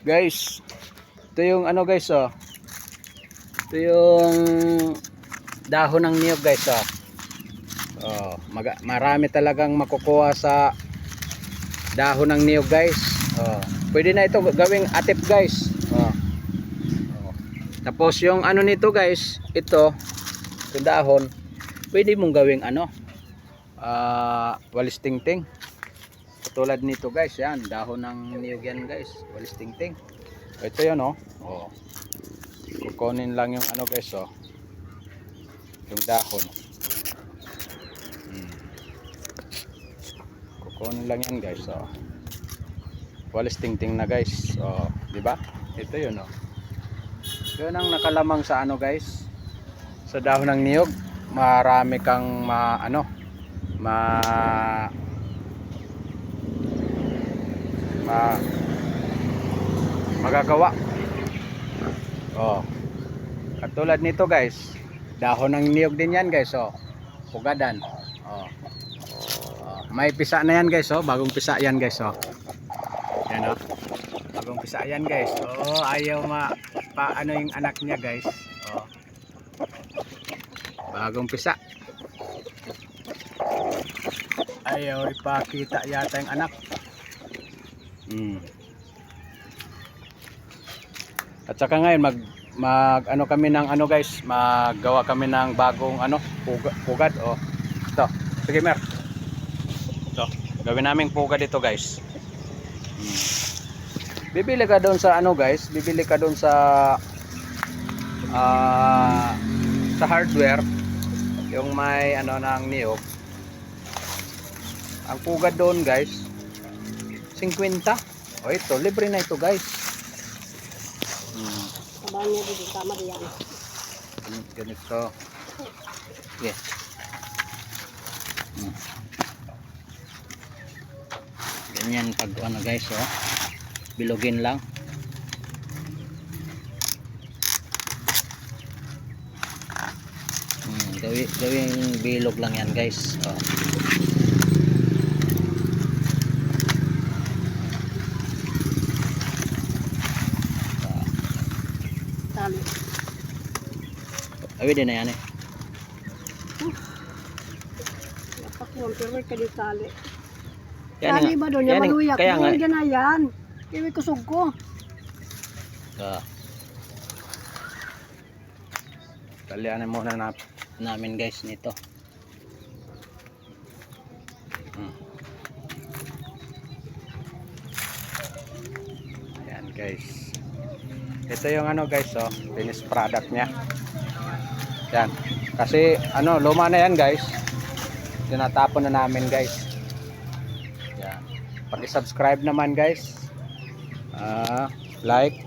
Guys, ito yung ano guys oh. Ito yung dahon ng niyog guys oh. Oh, marami talagang makukuha sa dahon ng niyog guys. Oh, pwede na ito gawing atip guys. Oh. Oh. Tapos yung ano nito guys, ito dahon, pwede mong gawing ano, walis tingting. Tulad nito guys, yan, dahon ng niyog yan guys, walis tingting. Ito yun oh. Oh. Kukunin lang yung ano guys oh. Yung dahon. Kukunin lang yan guys oh. Walis tingting na guys. Oh, di ba? Ito yun oh. Yun ang nakalamang sa ano guys, sa dahon ng niyog. Marami kang magagawa. Oh. Katulad nito guys, dahon ng niyog din yan guys oh. Pugadan. Oh. Oh. May pisa na yan guys oh, bagong pisa yan guys oh. Yan oh. Bagong pisa yan guys. Oh, ayaw paano yung anak niya guys. Oh. Bagong pisa. Ayaw ipakita yata yung anak. At saka ngayon mag ano kami ng ano guys, maggawa kami ng bagong ano, pugad oh. Ito. Sige mer. Ito. Gawin naming pugad ito guys. Bibili ka doon sa ano guys, bibili ka doon sa hardware yung may ano ng niyog. Ang pugad doon guys 50. Oh, ito libre na ito guys. Sabanya dito tama diyan. Ganito. Yes. Ganyan pag ano guys oh. Bilugin lang. Gawing bilog lang yan guys oh. Tali. Awi din na yan eh. Napakuan pero ka di tali. Yan Tali ba doon yung maluyak? Kaya nga. Yan na yan. Iwi kusog ko. Talianin muna namin guys nito. Ayan guys. Ito yung ano guys oh, finished product nya. Yan. Kasi ano, luma na yan guys. Tinatapon na namin guys. Yan. Paki-subscribe naman guys. Like